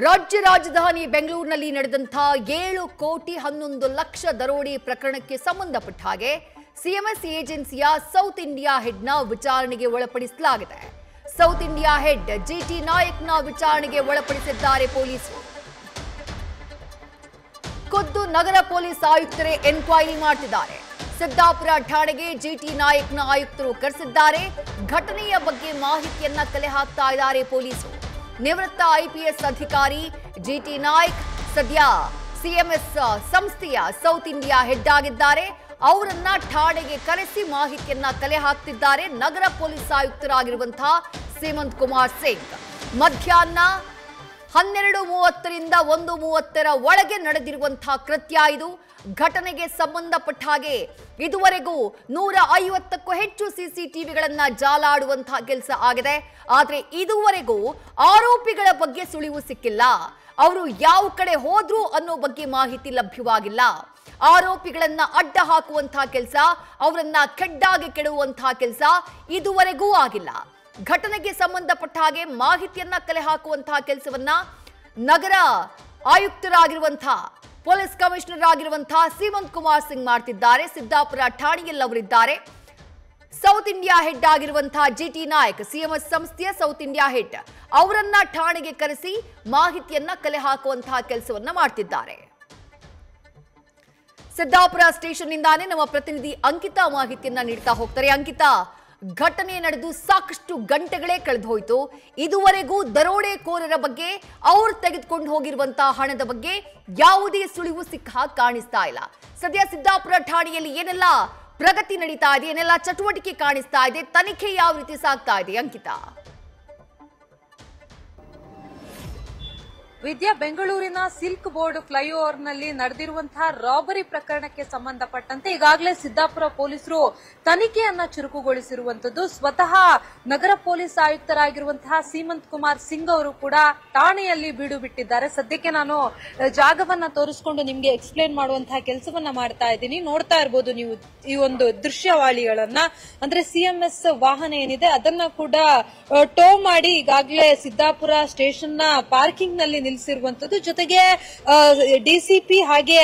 ರಾಜ್ಯ ರಾಜಧಾನಿ ಬೆಂಗಳೂರಿನಲ್ಲಿ ನಡೆದಂತ 7 ಕೋಟಿ 11 ಲಕ್ಷ ದರೋಡೆ ಪ್ರಕರಣಕ್ಕೆ ಸಂಬಂಧಪಟ್ಟ ಹಾಗೆ ಸಿಎಂಎಸ್ ಏಜೆನ್ಸಿಯ ಸೌತ್ ಇಂಡಿಯಾ ಹೆಡ್ನ ವಿಚಾರಣೆಗೆ ಒಳಪಡಿಸಲಾಗಿದೆ. ಸೌತ್ ಇಂಡಿಯಾ ಹೆಡ್ ಜಿಟಿ ನಾಯಕ್ನ ವಿಚಾರಣೆಗೆ ಒಳಪಡಿಸಿದ್ದಾರೆ ಪೊಲೀಸರು. ಖುದ್ದು ನಗರ ಪೊಲೀಸ್ ಆಯುಕ್ತರೇ ಎನ್ಕ್ವೈರಿ ಮಾಡುತ್ತಿದ್ದಾರೆ. ಸಿದ್ದಾಪುರ ಠಾಣೆಗೆ ಜಿಟಿ ನಾಯಕ್ನ ಆಯುಕ್ತರು ಕರೆಸಿದ್ದಾರೆ. ಘಟನೆಯ ಬಗ್ಗೆ ಮಾಹಿತಿಯನ್ನ ಕಲೆ ಹಾಕ್ತಾ ಇದ್ದಾರೆ ಪೊಲೀಸರು. ನಿವೃತ್ತ ಐಪಿಎಸ್ ಅಧಿಕಾರಿ ಜಿಟಿ ನಾಯ್ಕ್ ಸದ್ಯ ಸಿಎಂಎಸ್ ಸಂಸ್ಥೆಯ ಸೌತ್ ಇಂಡಿಯಾ ಹೆಡ್ ಆಗಿದ್ದಾರೆ. ಅವರನ್ನ ಠಾಣೆಗೆ ಕರೆಸಿ ಮಾಹಿತಿಯನ್ನ ಕಲೆ ಹಾಕ್ತಿದ್ದಾರೆ ನಗರ ಪೊಲೀಸ್ ಆಯುಕ್ತರಾಗಿರುವಂತಹ ಸೀಮಂತ್ ಕುಮಾರ್ ಸಿಂಗ್. ಮಧ್ಯಾಹ್ನ 12:30ರಿಂದ 1:30 ಒಳಗೆ ನಡೆದಿರುವಂತಹ ಕೃತ್ಯ ಇದು. ಘಟನೆಗೆ ಸಂಬಂಧಪಟ್ಟ ಹಾಗೆ ಇದುವರೆಗೂ 150ಕ್ಕೂ ಹೆಚ್ಚು ಸಿಸಿಟಿವಿಗಳನ್ನ ಜಾಲಾಡುವಂತಹ ಕೆಲಸ ಆಗಿದೆ. ಆದ್ರೆ ಇದುವರೆಗೂ ಆರೋಪಿಗಳ ಬಗ್ಗೆ ಸುಳಿವು ಸಿಕ್ಕಿಲ್ಲ. ಅವರು ಯಾವ ಕಡೆ ಹೋದ್ರು ಅನ್ನೋ ಬಗ್ಗೆ ಮಾಹಿತಿ ಲಭ್ಯವಾಗಿಲ್ಲ. ಆರೋಪಿಗಳನ್ನ ಅಡ್ಡ ಹಾಕುವಂತಹ ಕೆಲಸ, ಅವರನ್ನ ಕೆಡ್ಡಾಗಿ ಕೆಡುವಂತಹ ಕೆಲಸ ಇದುವರೆಗೂ ಆಗಿಲ್ಲ. ಘಟನೆಗೆ ಸಂಬಂಧಪಟ್ಟ ಹಾಗೆ ಮಾಹಿತಿಯನ್ನ ಕಲೆ ಹಾಕುವಂತಹ ಕೆಲಸವನ್ನ ನಗರ ಆಯುಕ್ತರಾಗಿರುವಂತಹ ಪೊಲೀಸ್ ಕಮಿಷನರ್ ಆಗಿರುವಂತಹ ಸೀಮಂತ್ ಕುಮಾರ್ ಸಿಂಗ್ ಮಾಡ್ತಿದ್ದಾರೆ. ಸಿದ್ದಾಪುರ ಠಾಣೆಯಲ್ಲಿ ಅವರಿದ್ದಾರೆ. ಸೌತ್ ಇಂಡಿಯಾ ಹೆಡ್ ಆಗಿರುವಂತಹ ಜಿಟಿ ನಾಯಕ್ ಸಿಎಂಎಸ್ ಸಂಸ್ಥೆಯ ಸೌತ್ ಇಂಡಿಯಾ ಹೆಡ್ ಅವರನ್ನ ಠಾಣೆಗೆ ಕರೆಸಿ ಮಾಹಿತಿಯನ್ನ ಕಲೆ ಹಾಕುವಂತಹ ಕೆಲಸವನ್ನ ಮಾಡ್ತಿದ್ದಾರೆ. ಸಿದ್ದಾಪುರ ಸ್ಟೇಷನ್ ನಿಂದಾನೇ ನಮ್ಮ ಪ್ರತಿನಿಧಿ ಅಂಕಿತಾ ಮಾಹಿತಿಯನ್ನ ನೀಡ್ತಾ ಹೋಗ್ತಾರೆ. ಅಂಕಿತಾ, ಘಟನೆ ನಡೆದು ಸಾಕಷ್ಟು ಗಂಟೆಗಳೇ ಕಳೆದು ಹೋಯಿತು. ಇದುವರೆಗೂ ದರೋಡೆಕೋರರ ಬಗ್ಗೆ, ಅವರು ತೆಗೆದುಕೊಂಡು ಹೋಗಿರುವಂತಹ ಹಣದ ಬಗ್ಗೆ ಯಾವುದೇ ಸುಳಿವು ಸಿಕ್ಕ ಕಾಣಿಸ್ತಾ ಇಲ್ಲ. ಸದ್ಯ ಸಿದ್ದಾಪುರ ಠಾಣೆಯಲ್ಲಿ ಏನೆಲ್ಲ ಪ್ರಗತಿ ನಡೀತಾ ಇದೆ, ಏನೆಲ್ಲ ಚಟುವಟಿಕೆ ಕಾಣಿಸ್ತಾ ಇದೆ, ತನಿಖೆ ಯಾವ ರೀತಿ ಸಾಗ್ತಾ ಇದೆ ಅಂಕಿತಾ? ವಿದ್ಯಾ, ಬೆಂಗಳೂರಿನ ಸಿಲ್ಕ್ ಬೋರ್ಡ್ ಫ್ಲೈಓವರ್ ನಲ್ಲಿ ನಡೆದಿರುವಂತಹ ರಾಬರಿ ಪ್ರಕರಣಕ್ಕೆ ಸಂಬಂಧಪಟ್ಟಂತೆ ಈಗಾಗಲೇ ಸಿದ್ದಾಪುರ ಪೊಲೀಸರು ತನಿಖೆಯನ್ನ ಚುರುಕುಗೊಳಿಸಿರುವಂತದ್ದು. ಸ್ವತಃ ನಗರ ಪೊಲೀಸ್ ಆಯುಕ್ತರಾಗಿರುವಂತಹ ಸೀಮಂತ್ ಕುಮಾರ್ ಸಿಂಗ್ ಅವರು ಕೂಡ ಠಾಣೆಯಲ್ಲಿ ಬೀಡು ಬಿಟ್ಟಿದ್ದಾರೆ. ಸದ್ಯಕ್ಕೆ ನಾನು ಜಾಗವನ್ನ ತೋರಿಸಿಕೊಂಡು ನಿಮ್ಗೆ ಎಕ್ಸ್ಪ್ಲೇನ್ ಮಾಡುವಂತಹ ಕೆಲಸವನ್ನ ಮಾಡ್ತಾ ಇದ್ದೀನಿ. ನೋಡ್ತಾ ಇರಬಹುದು ನೀವು ಈ ಒಂದು ದೃಶ್ಯವಾಳಿಗಳನ್ನ. ಅಂದ್ರೆ ಸಿಎಂಎಸ್ ವಾಹನ ಏನಿದೆ ಅದನ್ನ ಕೂಡ ಟೋ ಮಾಡಿ ಈಗಾಗಲೇ ಸಿದ್ದಾಪುರ ಸ್ಟೇಷನ್ ನ ಪಾರ್ಕಿಂಗ್ ನಲ್ಲಿ ನಿಲ್ಲಿಸಿರುವಂತದ್ದು. ಜೊತೆಗೆ ಡಿಸಿಪಿ ಹಾಗೆ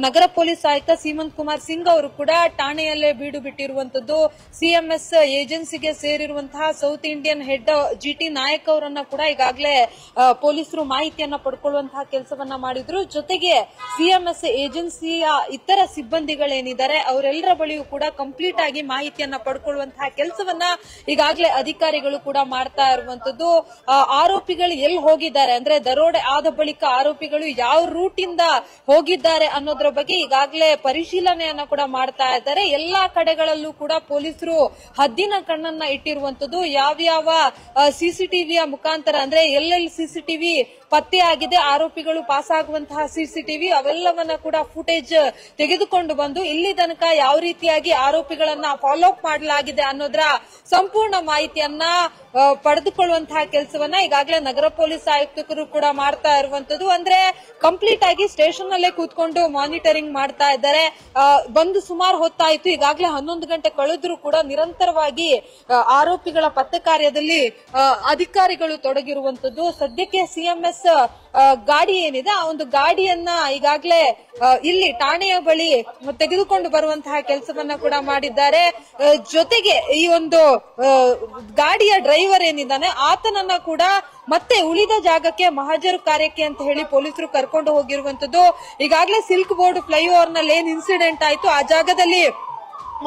ನಗರ ಪೊಲೀಸ್ ಆಯುಕ್ತ ಸೀಮಂತ್ ಕುಮಾರ್ ಸಿಂಗ್ ಅವರು ಕೂಡ ಠಾಣೆಯಲ್ಲೇ ಬೀಡು ಬಿಟ್ಟಿರುವಂತದ್ದು. ಸಿಎಂಎಸ್ ಏಜೆನ್ಸಿಗೆ ಸೇರಿರುವಂತಹ ಸೌತ್ ಇಂಡಿಯನ್ ಹೆಡ್ ಜಿಟಿ ನಾಯಕ್ ಅವರನ್ನ ಕೂಡ ಈಗಾಗಲೇ ಪೊಲೀಸರು ಮಾಹಿತಿಯನ್ನ ಪಡ್ಕೊಳ್ಳುವಂತಹ ಕೆಲಸವನ್ನ ಮಾಡಿದ್ರು. ಜೊತೆಗೆ ಸಿಎಂಎಸ್ ಏಜೆನ್ಸಿಯ ಇತರ ಸಿಬ್ಬಂದಿಗಳೇನಿದ್ದಾರೆ ಅವರೆಲ್ಲರ ಬಳಿಯೂ ಕೂಡ ಕಂಪ್ಲೀಟ್ ಆಗಿ ಮಾಹಿತಿಯನ್ನ ಪಡ್ಕೊಳ್ಳುವಂತಹ ಕೆಲಸವನ್ನ ಈಗಾಗಲೇ ಅಧಿಕಾರಿಗಳು ಕೂಡ ಮಾಡ್ತಾ ಇರುವಂತದ್ದು. ಆರೋಪಿಗಳು ಎಲ್ಲಿ ಹೋಗಿದ್ದಾರೆ, ಅಂದ್ರೆ ದರೋಡೆ ಆದ ಬಳಿಕ ಆರೋಪಿಗಳು ಯಾವ ರೂಟ್ ಇಂದ ಹೋಗಿದ್ದಾರೆ ಅನ್ನೋದ್ರ ಬಗ್ಗೆ ಈಗಾಗಲೇ ಪರಿಶೀಲನೆಯನ್ನ ಕೂಡ ಮಾಡ್ತಾ ಇದ್ದಾರೆ. ಎಲ್ಲಾ ಕಡೆಗಳಲ್ಲೂ ಕೂಡ ಪೊಲೀಸರು ಹದ್ದಿನ ಕಣ್ಣನ್ನ ಇಟ್ಟಿರುವಂತದ್ದು. ಯಾವ್ಯಾವ ಸಿಸಿಟಿವಿಯ ಮುಖಾಂತರ, ಅಂದ್ರೆ ಎಲ್ಲೆಲ್ಲಿ ಸಿಸಿಟಿವಿ ಪತ್ತೆ ಆಗಿದೆ, ಆರೋಪಿಗಳು ಪಾಸ್ ಆಗುವಂತಹ ಸಿಸಿಟಿವಿ ಅವೆಲ್ಲವನ್ನ ಕೂಡ ಫುಟೇಜ್ ತೆಗೆದುಕೊಂಡು ಬಂದು ಇಲ್ಲಿ ತನಕ ಯಾವ ರೀತಿಯಾಗಿ ಆರೋಪಿಗಳನ್ನ ಫಾಲೋ ಅಪ್ ಮಾಡಲಾಗಿದೆ ಅನ್ನೋದ್ರ ಸಂಪೂರ್ಣ ಮಾಹಿತಿಯನ್ನ ಪಡೆದುಕೊಳ್ಳುವಂತಹ ಕೆಲಸವನ್ನ ಈಗಾಗಲೇ ನಗರ ಪೊಲೀಸ್ ಆಯುಕ್ತರು ಕೂಡ ಮಾಡ್ತಾ ಇರುವಂತದ್ದು. ಅಂದ್ರೆ ಕಂಪ್ಲೀಟ್ ಆಗಿ ಸ್ಟೇಷನ್ ಅಲ್ಲೇ ಕೂತ್ಕೊಂಡು ಮಾನಿಟರಿಂಗ್ ಮಾಡ್ತಾ ಇದ್ದಾರೆ. ಬಂದು ಸುಮಾರು ಹೊತ್ತಾಯ್ತು, ಈಗಾಗಲೇ 11 ಗಂಟೆ ಕಳೆದ್ರೂ ಕೂಡ ನಿರಂತರವಾಗಿ ಆರೋಪಿಗಳ ಪತ್ತೆ ಕಾರ್ಯದಲ್ಲಿ ಅಧಿಕಾರಿಗಳು ತೊಡಗಿರುವಂತದ್ದು. ಸದ್ಯಕ್ಕೆ ಸಿಎಂಎಸ್ ಗಾಡಿ ಏನಿದೆ ಆ ಒಂದು ಗಾಡಿಯನ್ನ ಈಗಾಗಲೇ ಇಲ್ಲಿ ಠಾಣೆಯ ಬಳಿ ತೆಗೆದುಕೊಂಡು ಬರುವಂತಹ ಕೆಲಸವನ್ನ ಕೂಡ ಮಾಡಿದ್ದಾರೆ. ಜೊತೆಗೆ ಈ ಒಂದು ಗಾಡಿಯ ಡ್ರೈವರ್ ಏನಿದ್ದಾನೆ ಆತನನ್ನ ಕೂಡ ಮತ್ತೆ ಉಳಿದ ಜಾಗಕ್ಕೆ ಮಹಜರು ಕಾರ್ಯಕ್ಕೆ ಅಂತ ಹೇಳಿ ಪೊಲೀಸರು ಕರ್ಕೊಂಡು ಹೋಗಿರುವಂತದ್ದು. ಈಗಾಗಲೇ ಸಿಲ್ಕ್ ಬೋರ್ಡ್ ಫ್ಲೈಓವರ್ ನಲ್ಲಿ ಏನ್ ಇನ್ಸಿಡೆಂಟ್ ಆಯ್ತು ಆ ಜಾಗದಲ್ಲಿ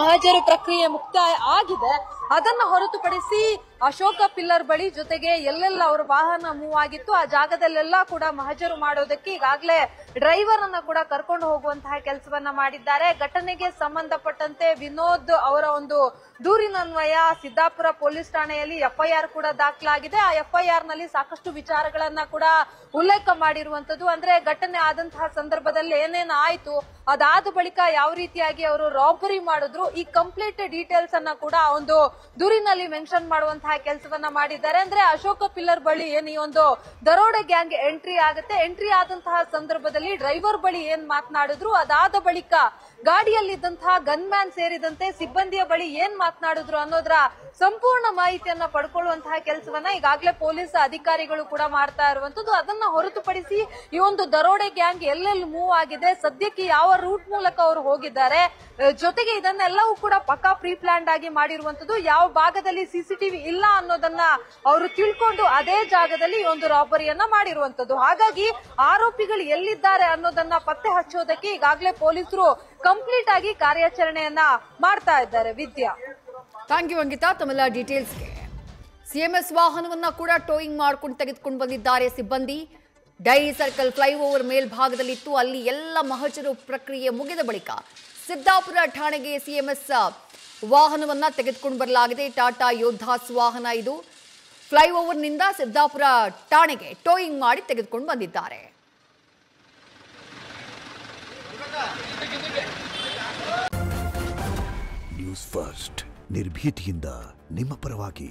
ಮಹಜರು ಪ್ರಕ್ರಿಯೆ ಮುಕ್ತಾಯ ಆಗಿದೆ. ಅದನ್ನ ಹೊರತುಪಡಿಸಿ ಅಶೋಕ ಪಿಲ್ಲರ್ ಬಳಿ, ಜೊತೆಗೆ ಎಲ್ಲೆಲ್ಲ ಅವರ ವಾಹನ ಮೂವ್ ಆಗಿತ್ತು ಆ ಜಾಗದಲ್ಲೆಲ್ಲ ಕೂಡ ಮಹಜರು ಮಾಡೋದಕ್ಕೆ ಈಗಾಗಲೇ ಡ್ರೈವರ್ ಅನ್ನ ಕೂಡ ಕರ್ಕೊಂಡು ಹೋಗುವಂತಹ ಕೆಲಸವನ್ನ ಮಾಡಿದ್ದಾರೆ. ಘಟನೆಗೆ ಸಂಬಂಧಪಟ್ಟಂತೆ ವಿನೋದ್ ಅವರ ಒಂದು ದೂರಿನನ್ವಯ ಸಿದ್ದಾಪುರ ಪೊಲೀಸ್ ಠಾಣೆಯಲ್ಲಿ ಎಫ್ಐಆರ್ ಕೂಡ ದಾಖಲಾಗಿದೆ. ಆ ಎಫ್ಐಆರ್ ನಲ್ಲಿ ಸಾಕಷ್ಟು ವಿಚಾರಗಳನ್ನ ಕೂಡ ಉಲ್ಲೇಖ ಮಾಡಿರುವಂತದ್ದು. ಅಂದ್ರೆ ಘಟನೆ ಆದಂತಹ ಸಂದರ್ಭದಲ್ಲಿ ಏನೇನು ಆಯ್ತು, ಅದಾದ ಬಳಿಕ ಯಾವ ರೀತಿಯಾಗಿ ಅವರು ರಾಬರಿ ಮಾಡಿದ್ರು, ಈ ಕಂಪ್ಲೀಟ್ ಡೀಟೇಲ್ಸ್ ಅನ್ನ ಕೂಡ ಒಂದು ದೂರಿನಲ್ಲಿ ಮೆನ್ಷನ್ ಮಾಡುವಂತಹ ಕೆಲಸವನ್ನ ಮಾಡಿದ್ದಾರೆ. ಅಂದ್ರೆ ಅಶೋಕ ಪಿಲ್ಲರ್ ಬಳಿ ಏನ್ ಈ ಒಂದು ದರೋಡೆ ಗ್ಯಾಂಗ್ ಎಂಟ್ರಿ ಆಗುತ್ತೆ, ಎಂಟ್ರಿ ಆದಂತಹ ಸಂದರ್ಭದಲ್ಲಿ ಡ್ರೈವರ್ ಬಳಿ ಏನ್ ಮಾತನಾಡಿದ್ರು, ಅದಾದ ಬಳಿಕ ಗಾಡಿಯಲ್ಲಿದ್ದಂತಹ ಗನ್ ಮ್ಯಾನ್ ಸೇರಿದಂತೆ ಸಿಬ್ಬಂದಿಯ ಬಳಿ ಏನ್ ಮಾತನಾಡಿದ್ರು ಅನ್ನೋದ್ರ ಸಂಪೂರ್ಣ ಮಾಹಿತಿಯನ್ನ ಪಡ್ಕೊಳ್ಳುವಂತಹ ಕೆಲಸವನ್ನ ಈಗಾಗಲೇ ಪೊಲೀಸ್ ಅಧಿಕಾರಿಗಳು ಕೂಡ ಮಾಡ್ತಾ ಇರುವಂತದ್ದು. ಅದನ್ನ ಹೊರತುಪಡಿಸಿ ಈ ಒಂದು ದರೋಡೆ ಗ್ಯಾಂಗ್ ಎಲ್ಲೆಲ್ಲಿ ಮೂವ್ ಆಗಿದೆ, ಸದ್ಯಕ್ಕೆ ಯಾವ ರೂಟ್ ಮೂಲಕ ಅವರು ಹೋಗಿದ್ದಾರೆ, ಜೊತೆಗೆ ಇದನ್ನೆಲ್ಲವೂ ಕೂಡ ಪಕ್ಕಾ ಪ್ರೀ ಪ್ಲಾನ್ಡ್ ಆಗಿ ಮಾಡಿರುವಂತದ್ದು. ಯಾವ ಭಾಗದಲ್ಲಿ ಸಿಸಿಟಿವಿ ಇಲ್ಲ ಅನ್ನೋದನ್ನ ಅವರು ತಿಳ್ಕೊಂಡು ಅದೇ ಜಾಗದಲ್ಲಿ ಈ ಒಂದು ರಾಬರಿಯನ್ನ ಮಾಡಿರುವಂತದ್ದು. ಹಾಗಾಗಿ ಆರೋಪಿಗಳು ಎಲ್ಲಿದ್ದಾರೆ ಅನ್ನೋದನ್ನ ಪತ್ತೆ ಹಚ್ಚೋದಕ್ಕೆ ಈಗಾಗಲೇ ಪೊಲೀಸರು ಕಂಪ್ಲೀಟ್ ಆಗಿ ಕಾರ್ಯಾಚರಣೆಯನ್ನ ಮಾಡ್ತಾ ಇದ್ದಾರೆ. ವಿದ್ಯಾ, ಥ್ಯಾಂಕ್ ಯು ಅಂಕಿತಾ ತಮ್ಮೆಲ್ಲ ಡೀಟೇಲ್ಸ್ಗೆ. ಸಿಎಂಎಸ್ ವಾಹನವನ್ನ ಕೂಡ ಟೋಯಿಂಗ್ ಮಾಡ್ಕೊಂಡು ತೆಗೆದುಕೊಂಡು ಬಂದಿದ್ದಾರೆ ಸಿಬ್ಬಂದಿ. ಡೈರಿ ಸರ್ಕಲ್ ಫ್ಲೈಓವರ್ ಮೇಲ್ಭಾಗದಲ್ಲಿತ್ತು. ಅಲ್ಲಿ ಎಲ್ಲ ಮಹಜರು ಪ್ರಕ್ರಿಯೆ ಮುಗಿದ ಬಳಿಕ ಸಿದ್ದಾಪುರ ಠಾಣೆಗೆ ಸಿಎಂಎಸ್ ವಾಹನವನ್ನ ತೆಗೆದುಕೊಂಡು ಬರಲಾಗಿದೆ. ಟಾಟಾ ಯೋಧಾಸ್ ವಾಹನ ಇದು. ಫ್ಲೈಓವರ್ನಿಂದ ಸಿದ್ದಾಪುರ ಠಾಣೆಗೆ ಟೋಯಿಂಗ್ ಮಾಡಿ ತೆಗೆದುಕೊಂಡು ಬಂದಿದ್ದಾರೆ. ನ್ಯೂಸ್ ಫಸ್ಟ್ ನಿರ್ಭೀತಿಯಿಂದ ನಿಮ್ಮ ಪರವಾಗಿ.